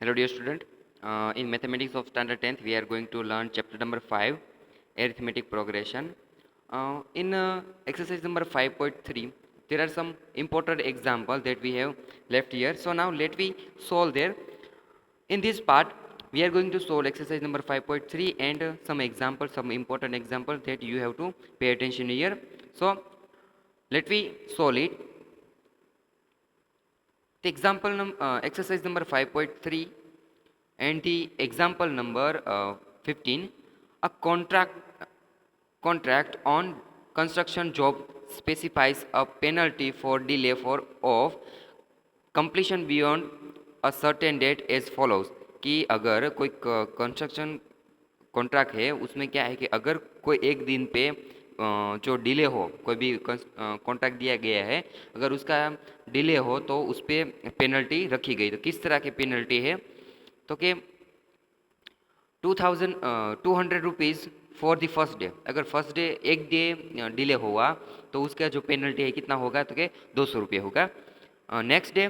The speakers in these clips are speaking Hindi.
Hello dear student. In mathematics of standard 10th we are going to learn chapter number 5, arithmetic progression. In exercise number 5.3 there are some important examples that we have left here. So now let me solve there. In this part we are going to solve exercise number 5.3 and some examples, some important examples that you have to pay attention here. So let me solve it. The exercise number 5.3 and the example number 15. A contract on construction job specifies a penalty for delay for of completion beyond a certain date as follows. कि अगर कोई कंस्ट्रक्शन कॉन्ट्रैक्ट है उसमें क्या है कि अगर कोई एक दिन पे जो डिले हो, कोई भी कॉन्ट्रैक्ट दिया गया है, अगर उसका डिले हो तो उस पर पेनल्टी रखी गई. तो किस तरह की पेनल्टी है? तो कि 200 rupees for the first day. अगर फर्स्ट डे एक डे डिले हुआ तो उसका जो पेनल्टी है कितना होगा? तो कि 200 रुपये होगा. Next day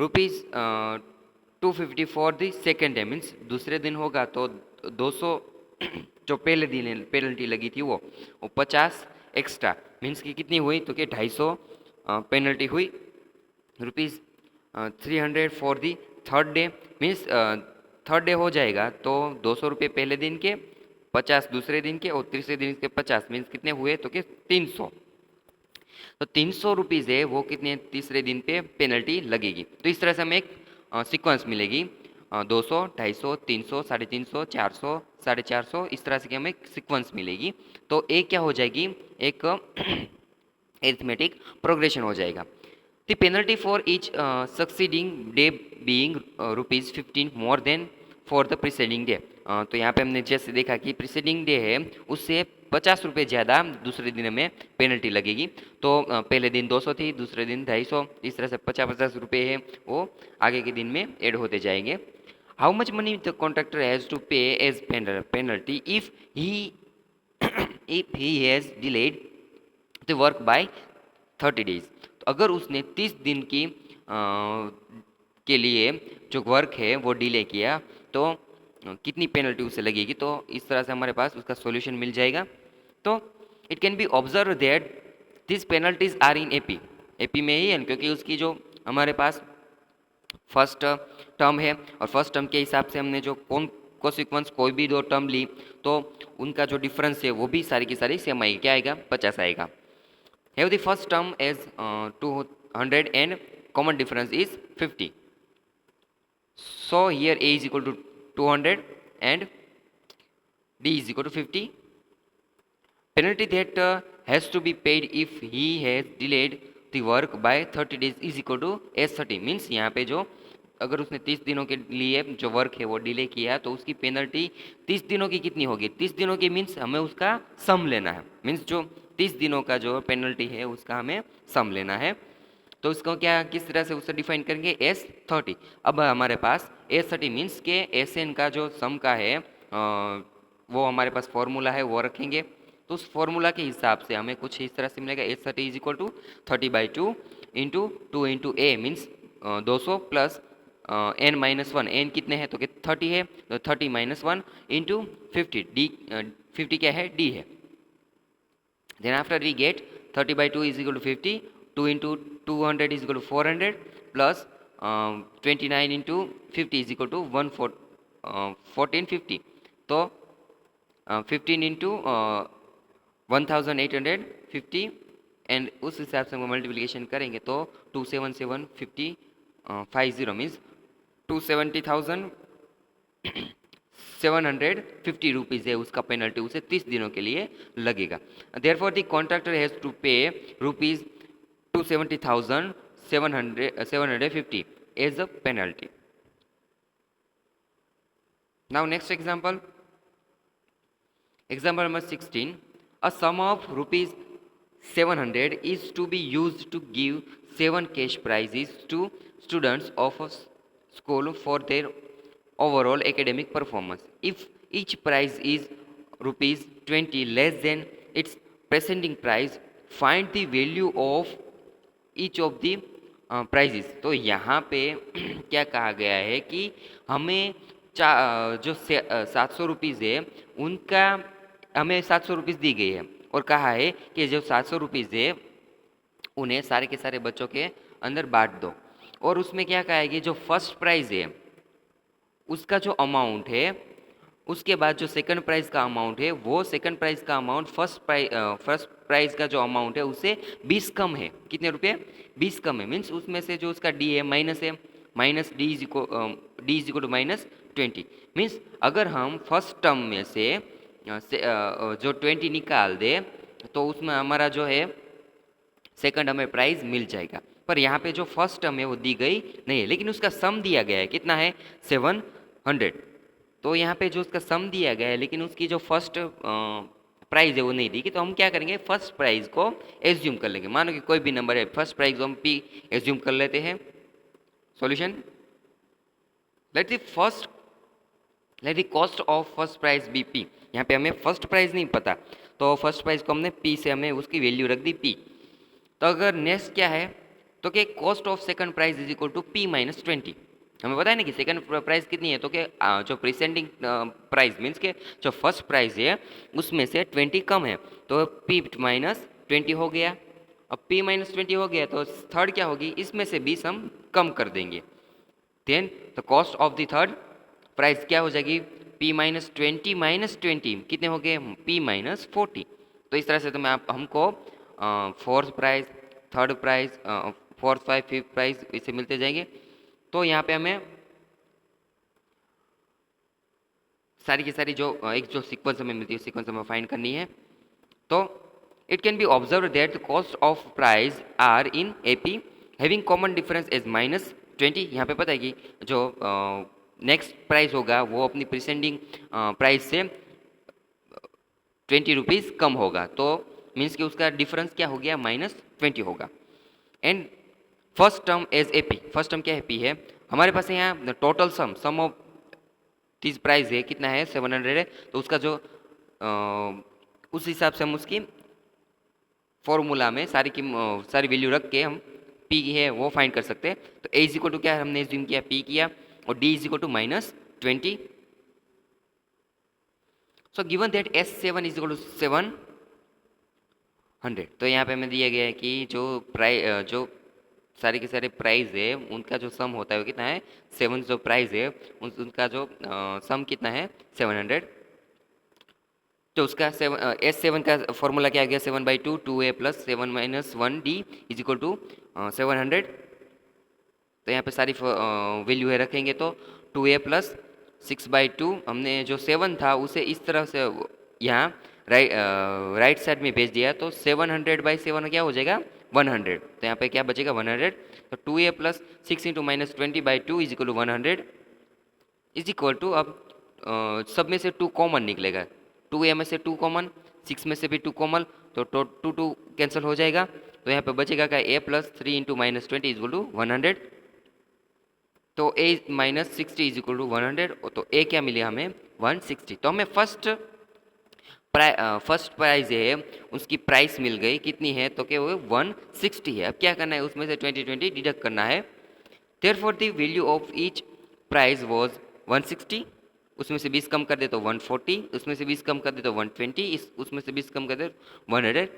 rupees 250 for the second day, means दूसरे दिन होगा तो 200 जो पहले दिन पेनल्टी लगी थी वो 50 एक्स्ट्रा, मीन्स कि कितनी हुई? तो कि 250 पेनल्टी हुई. Rupees 300 for the third day, means third day हो जाएगा तो 200 रुपये पहले दिन के, 50 दूसरे दिन के और तीसरे दिन के 50, मीन्स कितने हुए? तो कि 300. तो 300 रुपीज़ है वो कितने तीसरे दिन पे पेनल्टी लगेगी. तो इस तरह से हमें एक सीक्वेंस मिलेगी. 200, 250, 300, 350, 400, 450, इस तरह से कि हमें एक सीक्वेंस मिलेगी. तो एक क्या हो जाएगी? एक एरिथमेटिक प्रोग्रेशन हो जाएगा. The penalty for each succeeding day being ₹15 more than for the preceding day. तो यहाँ पे हमने जैसे देखा कि प्रीसीडिंग डे है उससे 50 रुपये ज़्यादा दूसरे दिन में पेनल्टी लगेगी. तो पहले दिन 200 थी, दूसरे दिन 250, इस तरह से 50-50 रुपये है वो आगे के दिन में ऐड होते जाएंगे. How much money the contractor has to pay as penalty if he has delayed the work by 30 days. तो अगर उसने 30 दिन की के लिए जो वर्क है वो डिले किया तो कितनी पेनल्टी उसे लगेगी? तो इस तरह से हमारे पास उसका सॉल्यूशन मिल जाएगा. तो it can be observe that this penalties are in AP. AP में ही है क्योंकि उसकी जो हमारे पास फर्स्ट टर्म है और फर्स्ट टर्म के हिसाब से हमने जो कोसिक्वेंस कोई भी दो टर्म ली तो उनका जो डिफरेंस है वो भी सारी की सारी सेम आएगी. क्या आएगा? 50 आएगा. Have the first term as 200 and common difference is 50. So here A is equal to 200 and D is equal to 50. Penalty that has to be paid if he has delayed the work by 30 days is equal to S30. Means यहाँ पे जो अगर उसने 30 दिनों के लिए जो वर्क है वो डिले किया तो उसकी पेनल्टी 30 दिनों की कितनी होगी? 30 दिनों की मीन्स हमें उसका सम लेना है. मीन्स जो 30 दिनों का जो पेनल्टी है उसका हमें सम लेना है. तो इसको क्या किस तरह से उससे डिफाइन करेंगे? S30. अब हमारे पास S30 मीन्स के SN का जो सम का है वो हमारे पास फॉर्मूला है वो रखेंगे. तो उस फॉर्मूला के हिसाब से हमें कुछ इस तरह से मिलेगा. S30 is equal to 30/2 into 2 into a means 200 plus n-1. n कितने हैं? तो कि 30 है तो 30-1 इंटू 50. डी 50 क्या है? d है. Then after we get 30/2 is equal to 50, 2 into 200 is equal to 400 plus 29 into 50 is equal to 1450. तो 15 into 1850 एंड उस हिसाब से हम मल्टीप्लिकेशन करेंगे तो 27750 मीन्स 270,750 रुपीज़ है उसका पेनल्टी उसे 30 दिनों के लिए लगेगा. Therefore the contractor has to pay rupees 270,750 as a penalty. Now next example number 16. A sum of rupees 700 is to be used to give 7 cash prizes to students of a school for their overall academic performance. If each prize is rupees 20 less than its preceding price, find the value of each of the prizes. तो यहाँ पे क्या कहा गया है कि हमें जो 700 रुपीज़ है उनका हमें 700 रुपीज़ दी गई है, और कहा है कि जो 700 रुपीज़ है उन्हें सारे के सारे बच्चों के अंदर बांट दो। और उसमें क्या कहा है कि जो फर्स्ट प्राइज़ है उसका जो अमाउंट है, उसके बाद जो सेकंड प्राइज़ का अमाउंट है वो सेकंड प्राइज़ का अमाउंट फर्स्ट प्राइज़ का जो अमाउंट है उससे 20 कम है। कितने रुपए? 20 कम है। मीन्स उसमें से जो उसका डी है माइनस है, minus d is equal to -20। Means अगर हम फर्स्ट टर्म में जो 20 निकाल दे तो उसमें हमारा जो है सेकंड हमें प्राइज़ मिल जाएगा। पर यहाँ पे जो फर्स्ट टर्म है वो दी गई नहीं है, लेकिन उसका सम दिया गया है। कितना है? 700। तो यहाँ पे जो उसका सम दिया गया है लेकिन उसकी जो फर्स्ट प्राइज़ है वो नहीं दी गई, तो हम क्या करेंगे, फर्स्ट प्राइज़ को एज्यूम कर लेंगे। मानो कि कोई भी नंबर है, फर्स्ट प्राइज़ को हम पी एज्यूम कर लेते हैं। Solution, let the cost of first prize be p. यहाँ पे हमें फर्स्ट प्राइज नहीं पता, तो फर्स्ट प्राइज को हमने पी से हमें उसकी वैल्यू रख दी पी। तो अगर नेक्स्ट क्या है, तो क्या cost of second prize is equal to p -20। हमें पता है ना कि सेकंड प्राइस कितनी है, तो क्या जो प्रीसेंडिंग प्राइस मीन्स के जो फर्स्ट प्राइस है उसमें से 20 कम है, तो पी -20 हो गया। अब पी -20 हो गया तो थर्ड क्या होगी, इसमें से 20 हम कम कर देंगे। Then the cost of the third prize क्या हो जाएगी, पी -20 कितने हो गए, पी -40। तो इस तरह से तो मैं हमको fourth price, third price, fourth five fifth price इसे मिलते जाएंगे। तो यहाँ पे हमें सारी की सारी जो एक जो सीक्वेंस हमें मिलती है सीक्वेंस हमें फाइंड करनी है। तो it can be observe that the cost of prize are in AP having common difference as -20। यहाँ पे पता है कि जो नेक्स्ट प्राइस होगा वो अपनी प्रिसेंडिंग प्राइस से 20 रुपीज़ कम होगा, तो मीन्स कि उसका डिफरेंस क्या हो गया, -20 होगा। And first term as a p, first term क्या है, पी है। हमारे पास है यहाँ total sum of this prize है कितना है, 700 है। तो उसका जो उस हिसाब से हम उसकी फॉर्मूला में सारी वैल्यू रख के हम पी है वो फाइंड कर सकते हैं। तो ए इज इक्वल टू क्या हमने एज्यूम किया, पी किया, और d is equal to -20। So given that S7 is equal to 700। तो यहाँ पे हमें दिया गया है कि जो सारे के सारे प्राइस है उनका जो सम होता है वो कितना है, 7 जो प्राइस है उनका जो सम कितना है, 700। तो उसका S7 का फॉर्मूला क्या आ गया, 7/2 2a + 7 - 1d is equal to 700। तो यहाँ पे सारी वैल्यू है रखेंगे तो 2a + 6/2 हमने जो 7 था उसे इस तरह से यहाँ राइट साइड में भेज दिया, तो 700/7 क्या हो जाएगा, 100। तो यहाँ पे क्या बचेगा, 100। तो 2a + 6 × -20/2 is equal to 100 is equal to, अब सब में से 2 कॉमन निकलेगा, 2a में से 2 कॉमन, 6 में से भी 2 कॉमन, तो 2 कैंसिल हो जाएगा। तो यहाँ पे बचेगा क्या, a + 3 × -20 इज इक्वल टू 100। तो a -60 इज इक्वल टू 100। तो a क्या मिले हमें, 160। तो हमें फर्स्ट प्राइस है उसकी प्राइस मिल गई कितनी है, तो क्या वो 160 है। अब क्या करना है, उसमें से 20 डिडक्ट करना है। Therefore the value of each price was 160। उसमें से 20 कम कर दे तो 140, उसमें से 20 कम कर दे तो 120, उसमें से 20 कम कर दे 100,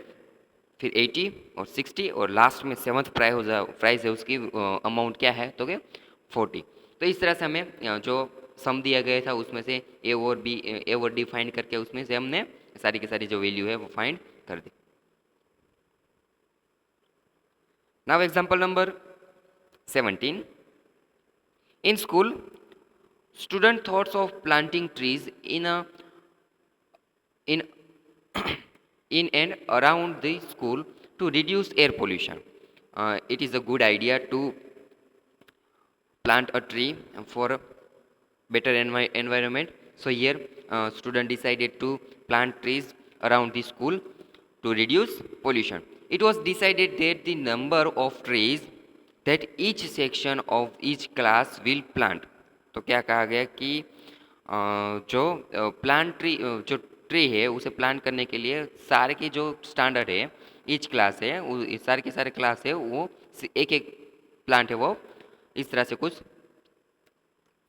फिर 80 और 60, और लास्ट में 7th प्राइस है उसकी अमाउंट क्या है, तो क्या 40। तो इस तरह से हमें जो सम दिया गया था उसमें से ए और डी फाइंड करके उसमें से हमने सारी की सारी जो वैल्यू है वो फाइंड कर दी। Now example number 17। In school student thoughts of planting trees in in and around the school to reduce air pollution. It is a good idea to plant a tree for a better environment. So here student decided to plant trees around the school to reduce pollution. It was decided that the number of trees that each section of each class will plant. तो क्या कहा गया कि जो प्लांट ट्री जो ट्री है उसे प्लांट करने के लिए सारे की जो स्टैंडर्ड है ईच क्लास है, सारे के सारे क्लास है वो एक एक प्लांट है वो इस तरह से कुछ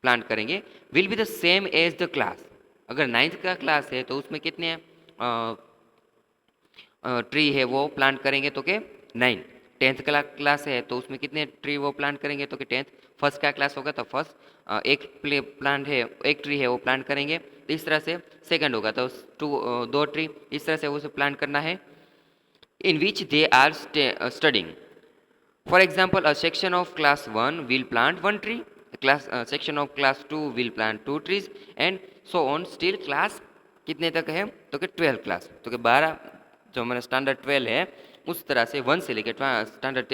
प्लांट करेंगे। Will be the same as the class. अगर 9th का क्लास है तो उसमें कितने ट्री है वो प्लांट करेंगे तो के 9। 10th का क्लास है तो उसमें कितने ट्री वो प्लांट करेंगे तो कि 10th। फर्स्ट का क्लास होगा तो फर्स्ट एक प्लांट है एक ट्री है वो प्लांट करेंगे। तो इस तरह से सेकंड होगा तो दो ट्री इस तरह से उसे प्लांट करना है in which they are studying. For example, a section of class 1 will plant one tree, section of class 2 will plant two trees and so on still class कितने तक है तो कि 12 क्लास तो कि 12 जो हमारा स्टैंडर्ड 12 है उस तरह से 1 से लेकर स्टैंडर्ड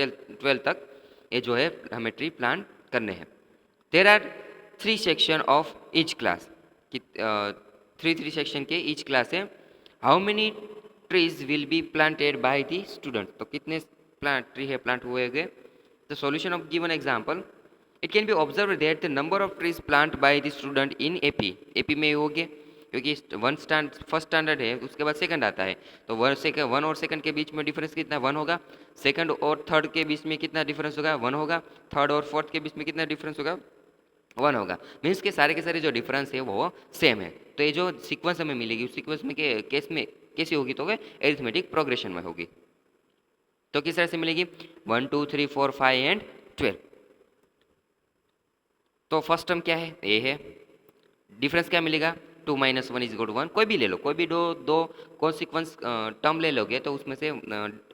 12 तक ये जो है हमें ट्री प्लांट करने हैं। There are 3 section of each class कि 3 सेक्शन के ईच क्लास है। How many trees will be planted by the student. तो कितने ट्री है प्लांट हुए गए। The solution of given example it can be observe that the number of trees plant by the student in AP में हो गए क्योंकि फर्स्ट स्टैंडर्ड है उसके बाद सेकंड आता है तो वन और सेकंड के बीच में डिफरेंस कितना 1 होगा। सेकंड और थर्ड के बीच में कितना डिफरेंस होगा 1 होगा। थर्ड और फोर्थ के बीच में कितना डिफरेंस होगा 1 होगा। मीन्स के सारे जो डिफरेंस है वो सेम है। तो ये जो सीक्वेंस हमें मिलेगी उस सीक्वेंस में केस में कैसी होगी तो एरिथमेटिक प्रोग्रेशन में होगी। तो किस तरह से मिलेगी 1 2 3 4 5 एंड 12। तो फर्स्ट टर्म क्या है ए है। डिफरेंस क्या मिलेगा 2 - 1 = 1। कोई भी ले लो कोई भी दो कॉन्सिक्वेंस टर्म ले लोगे तो उसमें से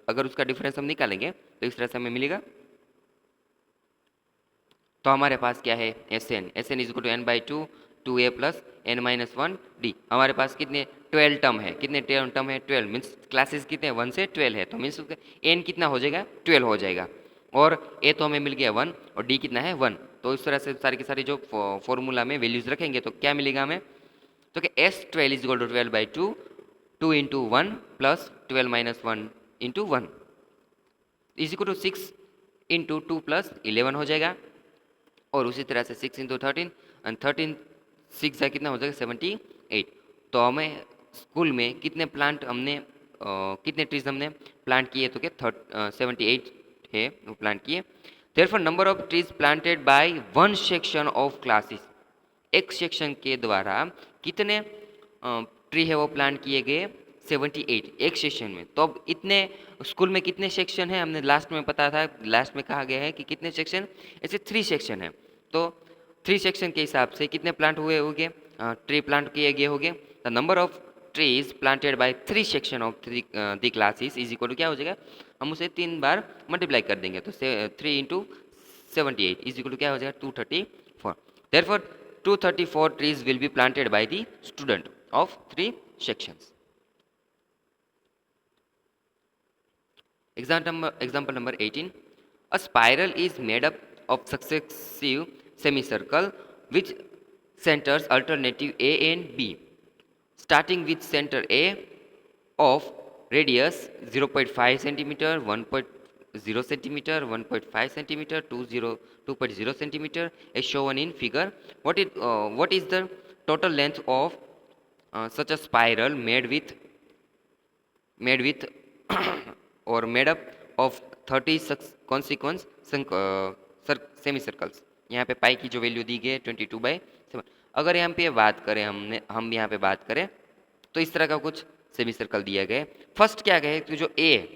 अगर उसका डिफरेंस हम निकालेंगे तो इस तरह से हमें मिलेगा। तो हमारे पास क्या है Sn = n/2 2a + n - 1 d। हमारे पास कितने 12 टर्म है। कितने टर्म है 12 मीन्स क्लासेस कितने 1 से 12 है तो मीन्स n कितना हो जाएगा 12 हो जाएगा और a तो हमें मिल गया 1 और d कितना है 1। तो इस तरह से सारी की सारी जो फॉर्मूला में वैल्यूज रखेंगे तो क्या मिलेगा हमें तो कि S12 = 12/2 2 × 1 + 12 - 1 × 1 = 6 × 2 + 11 हो जाएगा। और उसी तरह से 6 × 13 और 13 6 कितना हो जाएगा 78। तो हमें स्कूल में कितने प्लांट हमने कितने ट्रीज हमने प्लांट किए तो क्या 78 है वो प्लांट किए। Therefore number of trees planted by one section of classes. एक सेक्शन के द्वारा कितने ट्री है वो प्लांट किए गए 78 एक सेक्शन में। तो अब इतने स्कूल में कितने सेक्शन है हमने लास्ट में पता था लास्ट में कहा गया है कि कितने सेक्शन ऐसे 3 सेक्शन है। तो 3 सेक्शन के हिसाब से कितने प्लांट हुए होंगे ट्री प्लांट किए गए होंगे। The number of trees planted by 3 section of the classes = क्या हो जाएगा हम उसे 3 बार मल्टीप्लाई कर देंगे तो 3 × 78 = क्या हो जाएगा 234। Therefore 234 trees will be planted by the student of 3 sections. Example number 18. A spiral is made up of successive semicircle which centers alternative A and B. Starting with center A of radius 0.5 centimeter, 1.0 centimeter, 1.5 centimeter, 2.0 centimeter as shown in figure. What is the total length of such a spiral made with or made up of 30 consequence semicircles। यहाँ पे पाई की जो वैल्यू दी गई है 22/7। अगर यहाँ पे बात करें हम यहाँ पे बात करें तो इस तरह का कुछ सेमी सर्कल दिया गया है। फर्स्ट क्या कहे तो जो ए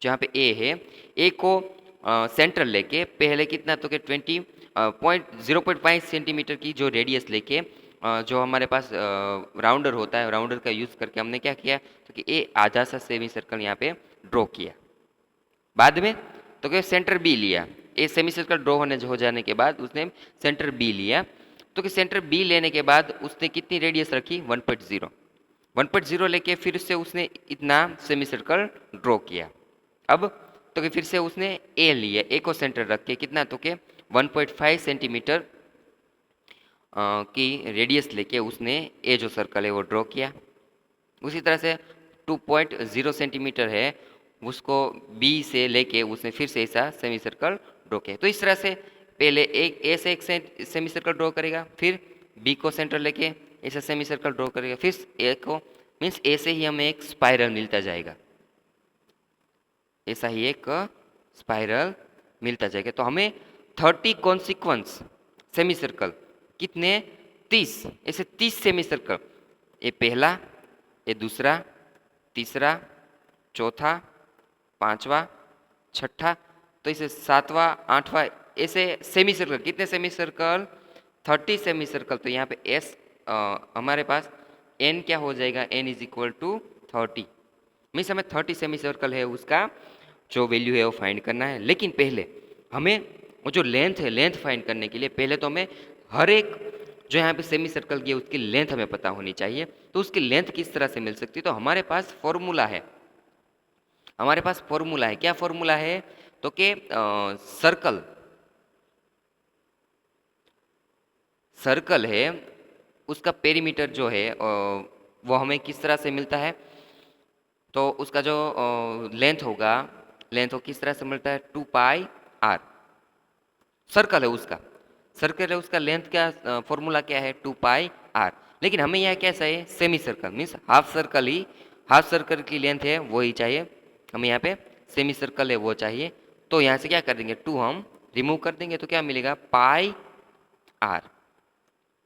जहाँ पे ए है ए को सेंटर लेके पहले कितना तो कि 0.5 सेंटीमीटर की जो रेडियस लेके जो हमारे पास राउंडर होता है राउंडर का यूज़ करके हमने क्या किया तो कि ए आधा सा सेमी सर्कल यहाँ पे ड्रॉ किया। बाद में तो क्या सेंटर बी लिया। ए सेमी सर्कल ड्रॉ हो जाने के बाद उसने सेंटर बी लिया। तो कि सेंटर बी लेने के बाद उसने कितनी रेडियस रखी 1.0 लेके फिर से उसने इतना सेमी सर्कल ड्रॉ किया। अब तो कि फिर से उसने ए लिया ए को सेंटर रख के कितना तो के 1.5 सेंटीमीटर की रेडियस लेके उसने ए जो सर्कल है वो ड्रॉ किया। उसी तरह से 2.0 सेंटीमीटर है उसको बी से लेके उसने फिर से ऐसा सेमी सर्कल ड्रॉ किया। तो इस तरह से पहले एक ए से एक सेमी सर्कल ड्रॉ करेगा फिर बी को सेंटर लेके ऐसा सेमी सर्कल ड्रॉ करेगा फिर ए को मीन्स ए से ही हमें एक स्पाइरल मिलता जाएगा। ऐसा ही एक स्पाइरल मिलता जाएगा। तो हमें 30 कॉन्सिक्वेंस सेमी सर्कल, कितने 30, ऐसे 30 सेमी सर्कल, ये पहला, ये दूसरा, तीसरा, चौथा, पांचवा, छठा, तो इसे सातवां, आठवां, ऐसे सेमी सर्कल, कितने सेमी सर्कल 30 सेमी सर्कल। तो यहाँ पे एस हमारे पास एन क्या हो जाएगा, n is equal to 30, means हमें 30 सेमी सर्कल है उसका जो वैल्यू है वो फाइंड करना है। लेकिन पहले हमें वो जो लेंथ है, लेंथ फाइंड करने के लिए पहले तो हमें हर एक जो यहाँ पे सेमी सर्कल की है उसकी लेंथ हमें पता होनी चाहिए। तो उसकी लेंथ किस तरह से मिल सकती है, तो हमारे पास फॉर्मूला है, हमारे पास फॉर्मूला है। क्या फॉर्मूला है, तो कि सर्कल, सर्कल है उसका पेरीमीटर जो है वो हमें किस तरह से मिलता है, तो उसका जो लेंथ होगा, लेंथ वो किस तरह से मिलता है, 2πr। सर्कल है उसका, सर्कल है उसका लेंथ क्या, फॉर्मूला क्या है, 2πr। लेकिन हमें यह कैसा है, semi circle, means half circle ही, हाफ सर्कल की लेंथ है वो ही चाहिए हमें, यहाँ पे सेमी सर्कल है वो चाहिए। तो यहाँ से क्या कर देंगे, 2 हम रिमूव कर देंगे तो क्या मिलेगा, πr।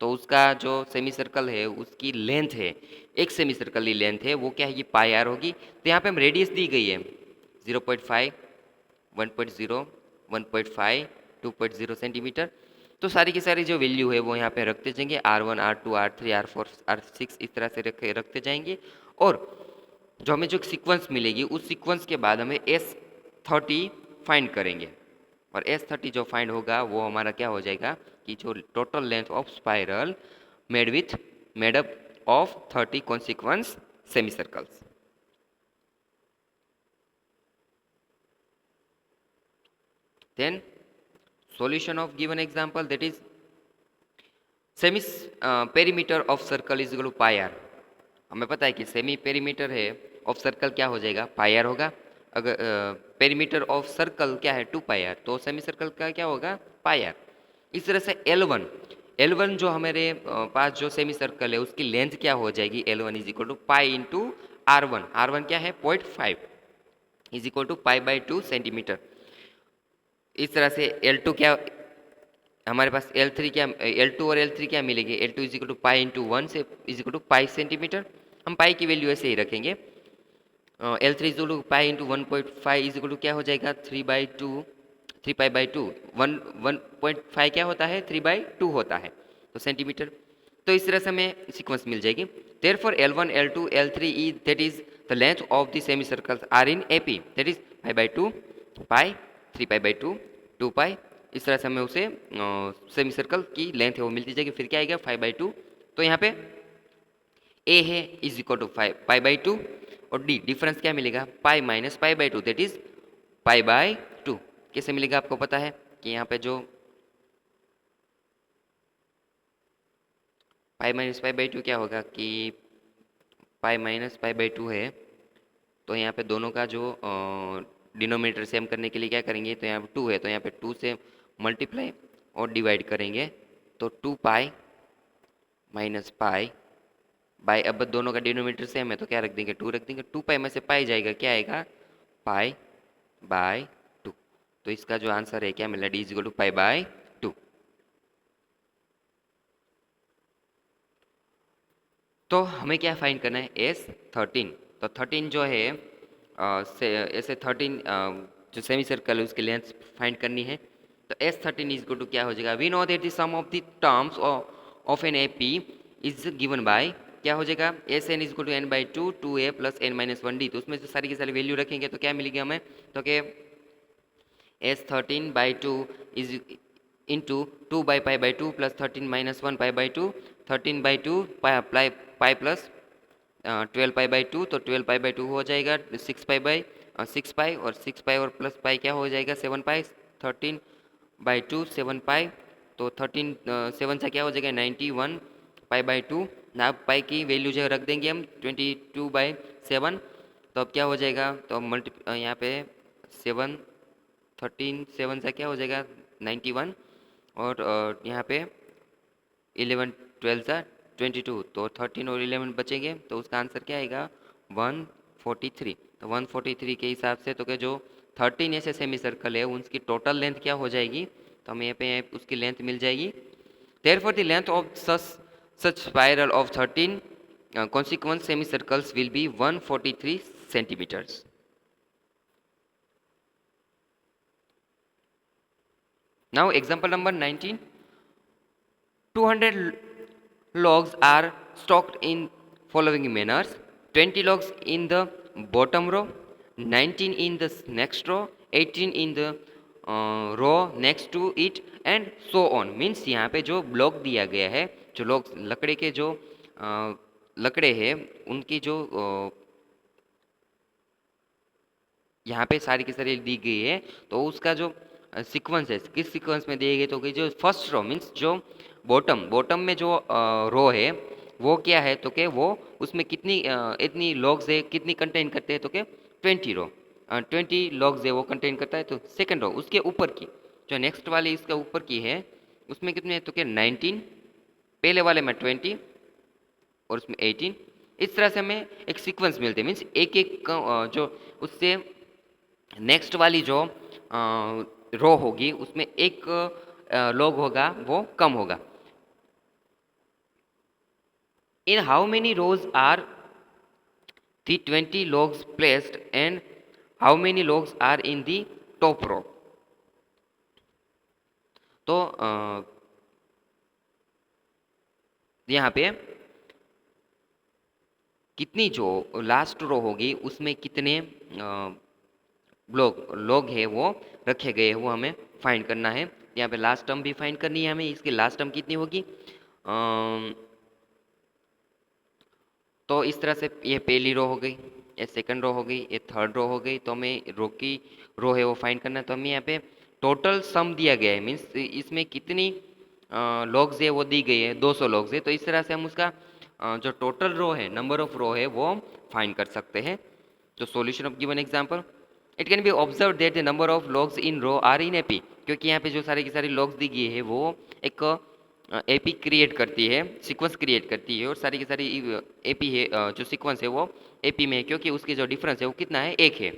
तो उसका जो सेमी सर्कल है उसकी लेंथ है, एक सेमी सर्कल की लेंथ है वो क्या है, ये πr होगी। तो यहाँ पे हम रेडियस दी गई है 0.5, 1.0, 1.5, 2.0 सेंटीमीटर। तो सारी की सारी जो वैल्यू है वो यहाँ पे रखते जाएंगे, R1, R2, R3, R4, R6 इस तरह से रखते जाएंगे। और जो हमें जो सीक्वेंस मिलेगी उस सीक्वेंस के बाद हमें S30 फाइंड करेंगे, और S30 जो फाइंड होगा वो हमारा क्या हो जाएगा कि जो total length of spiral made up of 30 consequence semi circles. Then solution of given example, that is semi perimeter of circle is equal to πr। हमें पता है कि सेमी पेरीमीटर है ऑफ सर्कल क्या हो जाएगा, πr होगा। अगर पेरीमीटर ऑफ सर्कल क्या है 2πr, तो सेमी सर्कल का क्या होगा, πr। इस तरह से L1, L1 जो हमारे पास जो सेमी सर्कल है उसकी लेंथ क्या हो जाएगी, L1 is equal to pi into R1, R1 क्या है 0.5 इज इक्वल टू π/2 सेंटीमीटर। इस तरह से L2 क्या, हमारे पास L3 क्या, L2 और L3 क्या मिलेगी, L2 is equal to pi into 1 से is equal to pi centimetre. हम पाई की वैल्यू ऐसे ही रखेंगे। L3 is equal to pi into 1.5 is equal to क्या हो जाएगा, 3/2, 3π/2, 1.5 क्या होता है, 3/2 होता है, तो सेंटीमीटर। तो इस तरह से हमें सीक्वेंस मिल जाएगी। Therefore L1, L2, L3 is, that is the length of the semicircles are in AP, that is π/2, पाई, 3π/2, 2π। इस तरह से हमें उसे सेमी सर्कल की लेंथ है वो मिलती जाएगी। फिर क्या आएगा 5/2। तो यहाँ पे ए है इज इक्वल टू π/2, और डी डिफरेंस क्या मिलेगा, पाई माइनस π/2, दैट इज π/2। कैसे मिलेगा आपको पता है कि यहाँ पे जो पाई माइनस π/2 क्या होगा कि पाई माइनस π/2 है, तो यहाँ पे दोनों का जो डिनोमिनेटर सेम करने के लिए क्या करेंगे, तो यहाँ पे 2 है तो यहाँ पे 2 से मल्टीप्लाई और डिवाइड करेंगे, तो 2π माइनस पाई बाय, अब दोनों का डिनोमिनेटर सेम है तो क्या रख देंगे, 2 रख देंगे। 2π में से पाई जाएगा, क्या आएगा π/2। तो इसका जो आंसर है क्या मिला, डी इज इक्वल टू π/2। तो हमें क्या फाइंड करना है, S13। तो 13 जो है ऐसे 13 जो सेमी सर्कल है उसकी लेंथ फाइंड करनी है। तो S13 इज इक्वल टू क्या हो जाएगा, we know that the sum of the terms of an AP is given by, क्या हो जाएगा, Sn is equal to n/2 2a plus n-1d। तो उसमें से सारी की सारी वैल्यू रखेंगे तो क्या मिलेगी हमें, तो कि S13/2 is into 2/π/2 plus 13 minus 1π/2, 13/2 pi plus 12π/2, तो 12π/2 हो जाएगा 6π और 6π और प्लस पाई क्या हो जाएगा 7π, 13/2 7π, तो 13 7 से क्या हो जाएगा 91 π/2। ना पाई की वैल्यू जो रख देंगे हम 22/7, तो अब क्या हो जाएगा, तो यहाँ पे 7 13 7 से क्या हो जाएगा 91, और यहाँ पे 11 12 सा 22, तो 13 और 11 बचेंगे, तो उसका आंसर क्या आएगा 143। तो 143 के हिसाब से तो क्या जो 13 ऐसे सेमी सर्कल है, उनकी टोटल लेंथ क्या हो जाएगी, तो हमें यहाँ पे उसकी लेंथ मिल जाएगी। Therefore, the length of such spiral of 13 consequent semicircles will be 143 centimeters. Now, example number 19. 200 logs are stocked in following manners: 20 logs in the bottom row, 19 in the next row, 18 in the row next to it, and so on. Means यहाँ पे जो ब्लॉक दिया गया है, जो लोग लकड़े के जो लकड़े हैं उनकी जो यहाँ पे सारी की सारी दी गई है, तो उसका जो सीक्वेंस है किस सीक्वेंस में दिए गए, तो कि जो फर्स्ट रो मीन्स जो बॉटम में जो रो है वो क्या है, तो कि वो उसमें कितनी इतनी लॉग्स है, कितनी कंटेन करते हैं, तो कि 20 रो 20 लॉग्स है वो कंटेन करता है। तो सेकंड रो उसके ऊपर की जो नेक्स्ट वाली इसके ऊपर की है उसमें कितने है, तो कि 19, पहले वाले में 20 और उसमें 18। इस तरह से हमें एक सीक्वेंस मिलते हैं, मीन्स एक एक जो उससे नेक्स्ट वाली जो रो होगी उसमें एक लॉग होगा वो कम होगा। In how many rows are the 20 logs placed and how many logs are in the top row? तो यहाँ पे कितनी जो लास्ट रो होगी उसमें कितने लोग है वो रखे गए हैं वो हमें फाइंड करना है। यहाँ पे लास्ट टर्म भी फाइंड करनी है हमें, इसकी लास्ट टर्म कितनी होगी। तो इस तरह से ये पहली रो हो गई, ये सेकंड रो हो गई, ये थर्ड रो हो गई। तो हमें रो है वो फाइंड करना है। तो हमें यहाँ पे टोटल सम दिया गया है, मीन्स इसमें कितनी लॉग्स है वो दी गई है, 200 लॉग्स है। तो इस तरह से हम उसका जो टोटल रो है, नंबर ऑफ रो है वो फाइंड कर सकते हैं। तो solution of given example, it can be observe that the number of logs in row are in AP, क्योंकि यहाँ पे जो सारी की सारी लॉग्स दी गई है वो एक एपी क्रिएट करती है, सीक्वेंस क्रिएट करती है, और सारी की सारी एपी है जो सीक्वेंस है वो एपी में है, क्योंकि उसकी जो डिफरेंस है वो कितना है, एक है।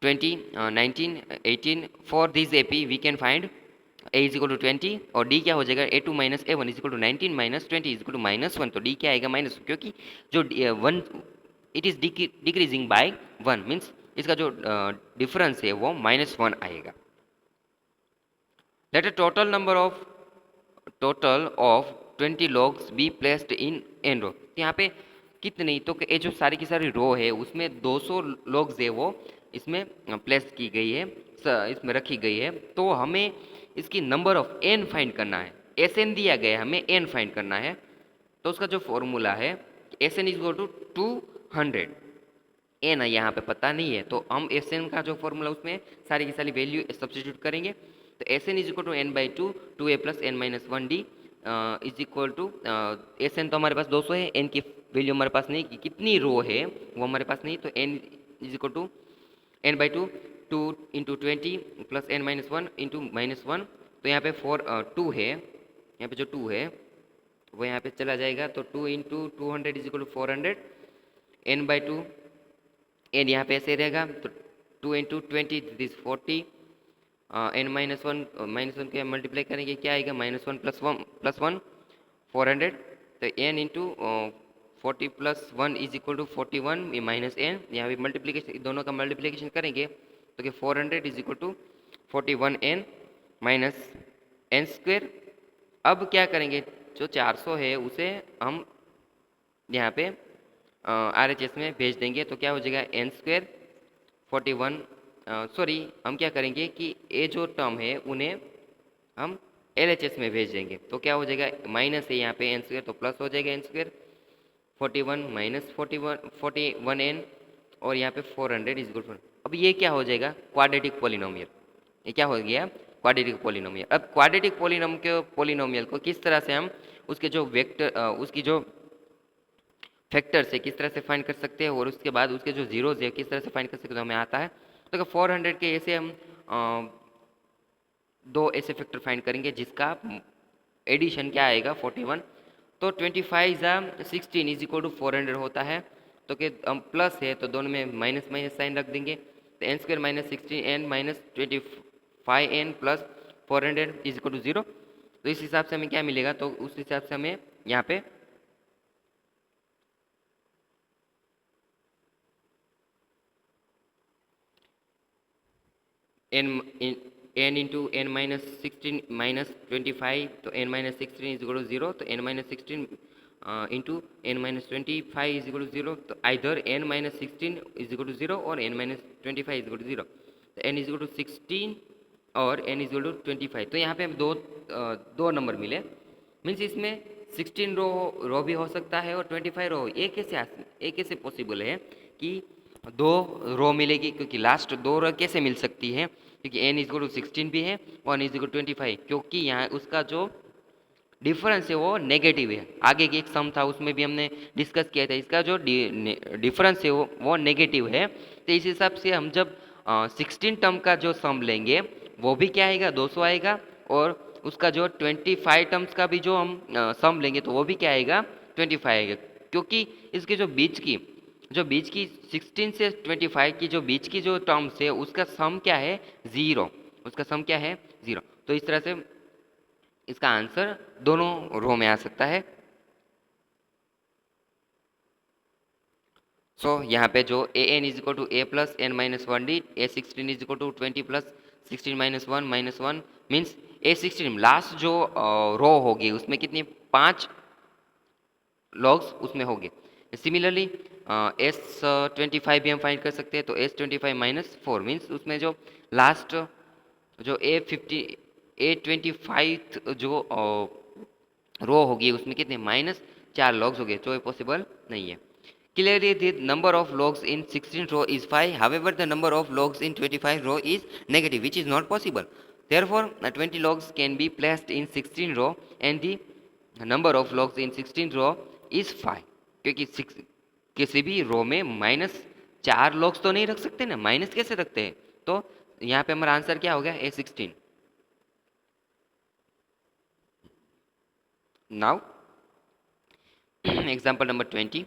20, 19, 18 for this AP we can find a is equal to 20 और d क्या हो जाएगा, a2 minus a1 is equal to 19 minus 20 is equal to -1। तो d क्या आएगा, माइनस, क्योंकि जो 1 it is decreasing by 1, means इसका जो डिफरेंस है वो -1 आएगा। Let a total of 20 logs be placed in an row. यहाँ पे कितनी, तो ये जो सारी की सारी रो है उसमें 200 logs है वो इसमें प्लेस की गई है, इसमें रखी गई है। तो हमें इसकी नंबर ऑफ एन फाइंड करना है। एस एन दिया गया है, हमें एन फाइंड करना है। तो उसका जो फॉर्मूला है S N is equal to 200। N यहाँ पे पता नहीं है, तो हम एस एन का जो फॉर्मूला उसमें सारी की सारी वैल्यू सब्सटीट्यूट करेंगे। तो S N is equal to N by two A plus N minus 1d is equal to S N तो हमारे पास 200 है, एन की वैल्यू हमारे पास नहीं, कि कितनी रो है वो हमारे पास नहीं। तो N is equal to N by two into 20 plus N minus 1 into -1। तो यहाँ पे 2 है, यहाँ पे जो 2 है वो यहाँ पे चला जाएगा। तो 2 into 200 is equal to 400, N by two N यहाँ पे ऐसे रहेगा। तो 2 इंटू 20 दिस 40, एन -1 के मल्टीप्लाई करेंगे क्या आएगा, -1 प्लस वन 400। तो N into 40 plus 1 is equal to 41 minus N, यहाँ पे मल्टीप्लीकेशन दोनों का मल्टीप्लीकेशन करेंगे तो कि 400 is equal to 41 N minus N square. अब क्या करेंगे, जो 400 है उसे हम यहाँ पे RHS में भेज देंगे। तो क्या हो जाएगा, एन स्क्वेयर 41, सॉरी हम क्या करेंगे कि ये जो टर्म है उन्हें हम LHS में भेज देंगे। तो क्या हो जाएगा, माइनस है यहाँ पे एन स्क्वेयर, तो प्लस हो जाएगा एन स्क्वेयर 41 माइनस 41 एन, और यहाँ पे 400 इज इक्वल। अब ये क्या हो जाएगा, क्वाड्रेटिक पॉलिनोमियल। ये क्या हो गया, क्वाड्रेटिक पॉलिनोमियल। अब क्वाड्रेटिक पॉलिनोमियल को किस तरह से हम उसके जो उसकी जो फैक्टर्स है किस तरह से फाइंड कर सकते हैं, और उसके बाद उसके जो जीरोज है किस तरह से फाइंड कर सकते हैं, तो हमें आता है। तो 400 के ऐसे हम दो ऐसे फैक्टर फाइंड करेंगे जिसका एडिशन क्या आएगा 41। तो 25 16 इज इक्वल टू 400 होता है। तो कि हम प्लस है तो दोनों में माइनस माइनस साइन रख देंगे। तो N square minus 16n minus 25n plus 400 is equal to 0। तो इस हिसाब से हमें क्या मिलेगा, तो उस हिसाब से हमें यहाँ पे n into N minus 16 minus 25, तो n minus 16 is equal to 0। तो n minus 16 into N minus 25 is equal to 0। तो either n minus 16 is equal to 0 और n minus 25 is equal to 0। तो n इज इक्वल टू 16 और n इज इक्वल टू 25। तो यहाँ पे हमें दो नंबर मिले। मीन्स इसमें 16 रो भी हो सकता है और 25 रो। ये कैसे पॉसिबल है कि दो रो मिलेगी, क्योंकि लास्ट दो रो कैसे मिल सकती है, क्योंकि n इज इक्वल टू 16 भी है और n इज इक्वल टू 25, क्योंकि यहाँ उसका जो डिफरेंस है वो नेगेटिव है। आगे की एक सम था उसमें भी हमने डिस्कस किया था, इसका जो डिफरेंस है वो नेगेटिव है। तो इस हिसाब से हम जब 16 टर्म का जो सम लेंगे वो भी क्या आएगा, 200 आएगा। और उसका जो 25 टर्म्स का भी जो हम सम लेंगे तो वो भी क्या आएगा, 25 आएगा। क्योंकि इसके जो बीच की 16 से 25 की जो बीच की जो टर्म्स है उसका सम क्या है, 0। उसका सम क्या है, 0। तो इस तरह से इसका आंसर दोनों रो में आ सकता है। सो यहाँ पे जो A N is equal to A plus N minus one D, A 16 is equal to 20 plus 16 minus one means A 16 last जो रो होगी उसमें कितनी, 5 लॉग्स उसमें होंगे। सिमिलरली एस 25 भी हम फाइंड कर सकते हैं। तो एस 25 माइनस 4 मीन्स उसमें जो लास्ट जो A25 जो रो होगी उसमें कितने, -4 लॉग्स हो गए, जो पॉसिबल नहीं है। Clearly, the number of logs in 16 row is 5. However, the number of logs in 25 row is negative, which is not possible. Therefore, 20 logs can be placed in 16 row and the number of logs in 16 row is 5. क्योंकि किसी भी रो में -4 लॉग्स तो नहीं रख सकते ना, माइनस कैसे रखते हैं। तो यहाँ पे हमारा आंसर क्या हो गया, A16। Now, example number 20.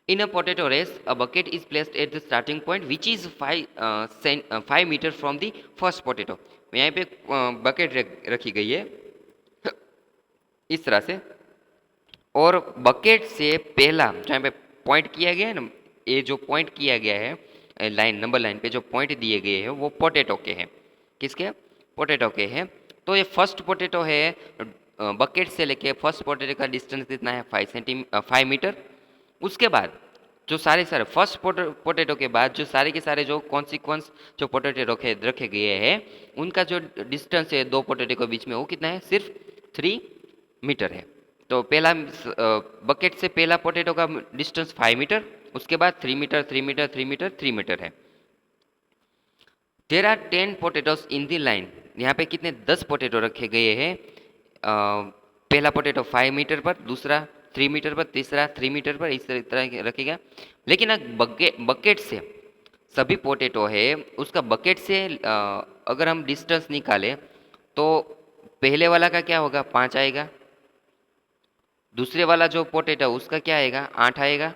In a potato race, a bucket is placed at the starting point, which is 5 meter from the first potato. यहाँ पे बकेट रखी गई है इस तरह से, और बकेट से पहला जो यहाँ पे पॉइंट किया गया है ना, ये जो पॉइंट किया गया है लाइन, नंबर लाइन पे जो पॉइंट दिए गए हैं वो पोटैटो के हैं। किसके, पोटैटो के हैं। तो ये फर्स्ट पोटैटो है, बकेट से लेके फर्स्ट पोटैटो का डिस्टेंस कितना है, 5 मीटर। उसके बाद जो सारे फर्स्ट पोटैटो के बाद जो सारे के सारे जो कॉन्सिक्वेंस जो पोटैटो रखे गए हैं उनका जो डिस्टेंस है दो पोटैटो के बीच में वो कितना है, सिर्फ 3 मीटर है। तो पहला बकेट से पहला पोटैटो का डिस्टेंस 5 मीटर, उसके बाद 3 मीटर 3 मीटर 3 मीटर 3 मीटर है। There are 10 potatoes in the line. यहाँ पे कितने, 10 पोटैटो रखे गए हैं। पहला पोटैटो 5 मीटर पर, दूसरा 3 मीटर पर, तीसरा 3 मीटर पर, इस तरह रखेगा। लेकिन बकेट से सभी पोटैटो है, उसका बकेट से अगर हम डिस्टेंस निकालें तो पहले वाला का क्या होगा, 5 आएगा। दूसरे वाला जो पोटैटो उसका क्या आएगा, 8 आएगा,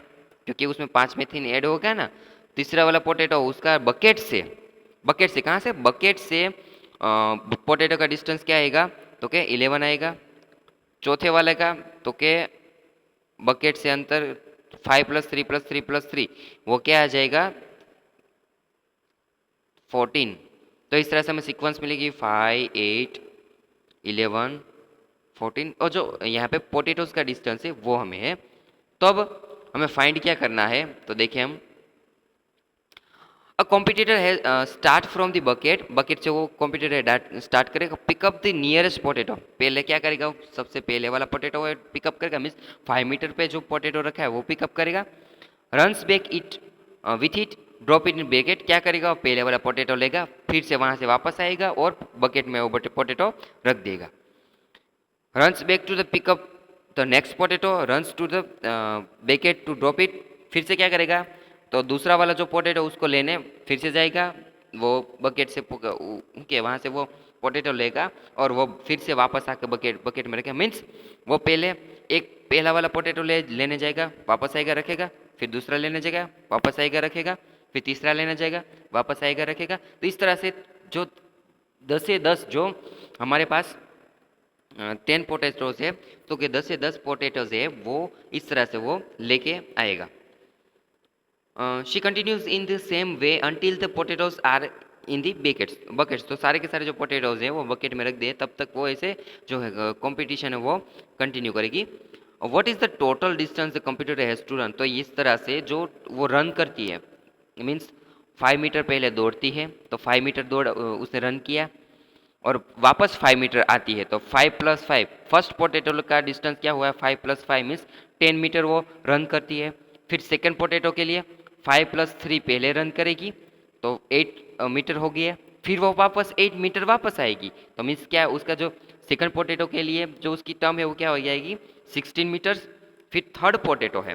क्योंकि उसमें 5 में 3 ऐड हो गया ना। तीसरा वाला पोटैटो उसका बकेट से कहाँ से, बकेट से पोटैटो का डिस्टेंस क्या आएगा, तो क्या 11 आएगा। चौथे वाले का तो क्या बकेट से अंतर 5 + 3 + 3 + 3 वो क्या आ जाएगा, 14। तो इस तरह से हमें सीक्वेंस मिलेगी 5, 8, 11, 14, और जो यहाँ पे पोटैटोस का डिस्टेंस है वो हमें है। तो अब हमें फाइंड क्या करना है, तो देखिए हम अ कॉम्पिटिटर है स्टार्ट फ्रॉम द बकेट से वो कॉम्पिटिटर स्टार्ट करेगा, पिकअप द नियरेस्ट पोटैटो। पहले क्या करेगा, सबसे पहले वाला पोटैटो है पिकअप करेगा, मीन्स 5 मीटर पे जो पोटैटो रखा है वो पिकअप करेगा। Runs back it with it, drop it in bucket. क्या करेगा, पहले वाला पोटैटो लेगा, फिर से वहाँ से वापस आएगा और बकेट में वो पोटैटो रख देगा। Runs back to the pick up the next potato, runs to the bucket to drop it. फिर से क्या करेगा, तो दूसरा वाला जो पोटैटो उसको लेने फिर से जाएगा, वो बकेट से के वहाँ से वो पोटैटो लेगा और वो फिर से वापस आकर बकेट में रखेगा। मीन्स वो पहला वाला पोटैटो लेने जाएगा, वापस आएगा रखेगा, फिर दूसरा लेने जाएगा, वापस आएगा रखेगा, फिर तीसरा लेना जाएगा, वापस आएगा रखेगा। तो इस तरह से जो 10 से 10 जो हमारे पास 10 पोटैटोज है, तो कि 10 से 10 पोटैटोज है वो इस तरह से वो लेके आएगा। She continues in the same way until the potatoes are in the buckets. तो सारे के सारे जो पोटैटोज है वो बकेट में रख दिए, तब तक वो ऐसे जो है कंपटीशन है वो कंटिन्यू करेगी। What is the total distance the computer has to run. तो इस तरह से जो वो रन करती है, मीन्स 5 मीटर पहले दौड़ती है, तो 5 मीटर दौड़ उसने रन किया और वापस 5 मीटर आती है, तो 5 + 5 फर्स्ट पोटैटो का डिस्टेंस क्या हुआ है, 5 + 5 मीन्स 10 मीटर वो रन करती है। फिर सेकंड पोटैटो के लिए 5 + 3 पहले रन करेगी, तो 8 मीटर हो गया। फिर वो वापस 8 मीटर वापस आएगी, तो मीन्स क्या है, उसका जो सेकंड पोटैटो के लिए जो उसकी टर्म है वो क्या हो जाएगी, 16 मीटर्स। फिर थर्ड पोटैटो है,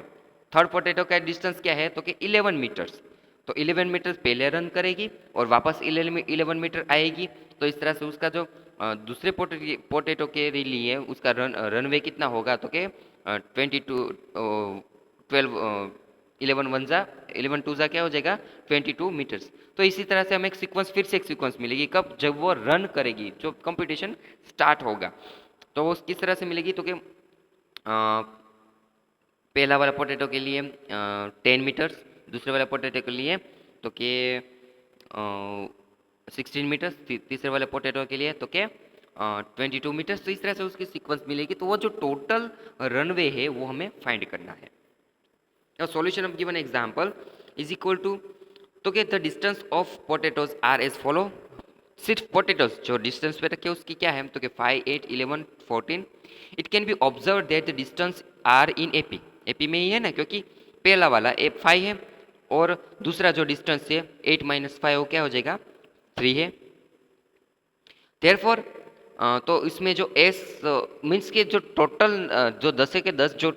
थर्ड पोटैटो का डिस्टेंस क्या है, तो कि 11 मीटर्स। तो 11 मीटर पहले रन करेगी और वापस 11 मीटर आएगी। तो इस तरह से उसका जो दूसरे पोटैटो के लिए उसका रनवे कितना होगा, तो कि 22 12 11 वन जा 11 टू जा क्या हो जाएगा, 22 मीटर्स। तो इसी तरह से हमें एक सीक्वेंस, फिर से एक सीक्वेंस मिलेगी कब, जब वो रन करेगी, जो कंपटीशन स्टार्ट होगा। तो वो किस तरह से मिलेगी, तो कि पहला वाला पोटैटो के लिए 10 मीटर्स, दूसरे वाला पोटैटो के लिए तो के 16 मीटर्स, तीसरे वाले पोटैटो के लिए तो के 22 मीटर्स। तो इस तरह से उसकी सीक्वेंस मिलेगी। तो वो जो टोटल रनवे है वो हमें फाइंड करना है। Solution of given example is equal to, तो के the distance of potatoes are as follow. सिर्फ पोटैटोज जो डिस्टेंस पे रखे उसकी क्या है, तो कि 5 8 11 14। It can be observe that the distance are in AP, AP में ही है ना, क्योंकि पहला वाला ए 5 है और दूसरा जो डिस्टेंस है 8 - 5 वो क्या हो जाएगा, 3 है। देयरफॉर तो इसमें जो एस मीन्स के जो टोटल जो 10 के 10 जो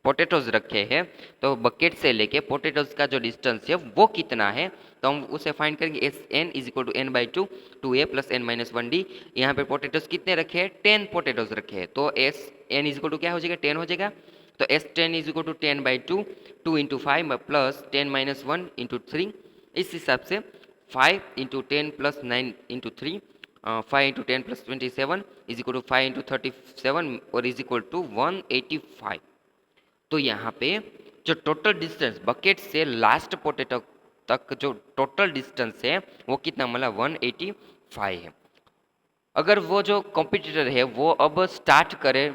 पोटैटोज रखे हैं, तो बकेट से लेके पोटैटोज का जो डिस्टेंस है वो कितना है, तो हम उसे फाइंड करेंगे। S N is equal to n/2 2a + n-1d। यहाँ पे पोटैटोज कितने रखे हैं, 10 पोटैटोज रखे हैं, तो S N is equal to क्या हो जाएगा, 10 हो जाएगा। तो एस 10 इज इक्वल टू 10/2 2 × 5 + 10 - 1 × 3। इस हिसाब से 5 × 10 + 9 × 3 5 × 10 + 27 इज इक्वल टू 5 × 37 और इज इक्वल टू 185। तो यहाँ पे जो टोटल डिस्टेंस बकेट से लास्ट पोटैटो तक जो टोटल डिस्टेंस है वो कितना, मतलब 185 है। अगर वो जो कॉम्पिटिटर है वो अब स्टार्ट करे,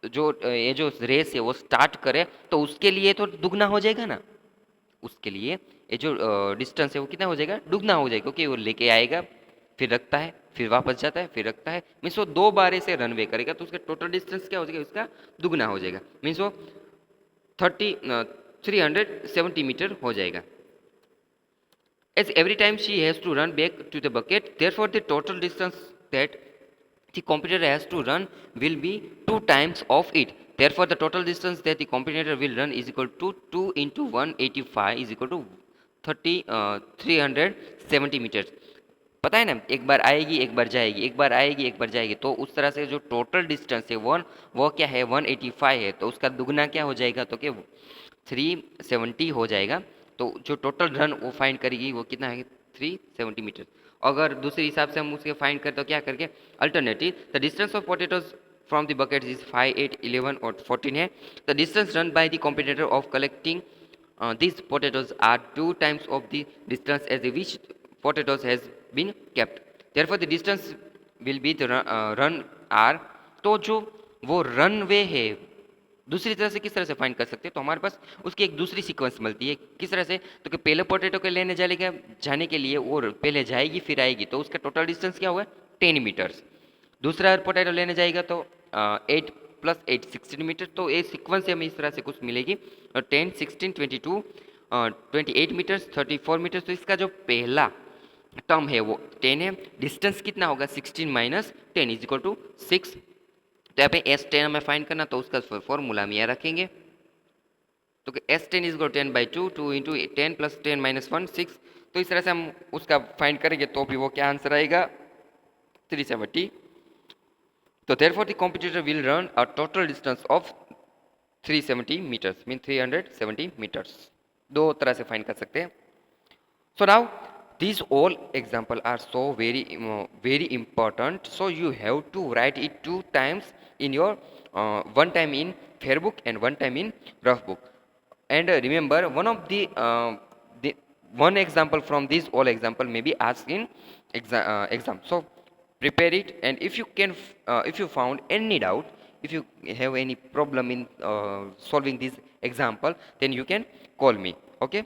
जो ये जो रेस है वो स्टार्ट करे, तो उसके लिए तो दुगना हो जाएगा ना, उसके लिए ये जो डिस्टेंस है वो कितना हो जाएगा, दुगना हो जाएगा, क्योंकि वो लेके आएगा, फिर रखता है, फिर वापस जाता है, फिर रखता है, मीन्स वो 2 बार ऐसे रनवे करेगा, तो उसका टोटल डिस्टेंस क्या हो जाएगा, उसका दुगना हो जाएगा, मीन्स वो 370 मीटर हो जाएगा। As every time she has to run back to the bucket, therefore the total distance that the competitor has to run will be 2 times of it. Therefore the total distance that the competitor will run is equal to 2 × 185 is equal to 370 meters. पता है ना, एक बार आएगी एक बार जाएगी, एक बार आएगी एक बार जाएगी, तो उस तरह से जो टोटल डिस्टेंस है वो क्या है, 185 है, तो उसका दुगना क्या हो जाएगा, तो कि 370 हो जाएगा। तो जो टोटल रन वो फाइंड करेगी वो कितना है, 370 मीटर। अगर दूसरे हिसाब से हम उसके फाइंड करते तो क्या करके, alternative the distance of potatoes from the bucket is 5 8 11 और 14 है। The distance run by the competitor of collecting these potatoes are 2 times of the distance as which potatoes has been kept. Therefore the distance will be the run r। तो जो वो रनवे है दूसरी तरह से किस तरह से फाइंड कर सकते हैं, तो हमारे पास उसकी एक दूसरी सीक्वेंस मिलती है। किस तरह से, तो कि पहले पोटैटो के लेने जाने के लिए वो पहले जाएगी फिर आएगी, तो उसका टोटल डिस्टेंस क्या हुआ, 10 मीटर्स। दूसरा पोटैटो लेने जाएगा तो 8 + 8 16 मीटर। तो ये सीक्वेंस से हमें इस तरह से कुछ मिलेगी, 10 16 22 28 मीटर्स 34 मीटर्स। तो इसका जो पहला टर्म है वो 10 है, डिस्टेंस कितना होगा, 16 - 10 इज इक्वल टू 6। तो यहाँ पे S10 हमें फाइंड करना, तो उसका फॉर्मूला हम यहाँ रखेंगे, तो कि S10 इज इक्वल 10/2 2 × 10 + 10 - 1 6। तो इस तरह से हम उसका फाइंड करेंगे, तो भी वो क्या आंसर आएगा, 370। तो therefore the competitor will run a total distance of 370 meters, mean 370 metres. दो तरह से फाइंड कर सकते हैं। So now these all example are so very important, so you have to write it two times in your one time in fair book and one time in rough book. And remember, one of the one example from this all example may be asked in exam. So prepare it, and if you can if you found any doubt, if you have any problem in solving this example, then you can call me. Okay.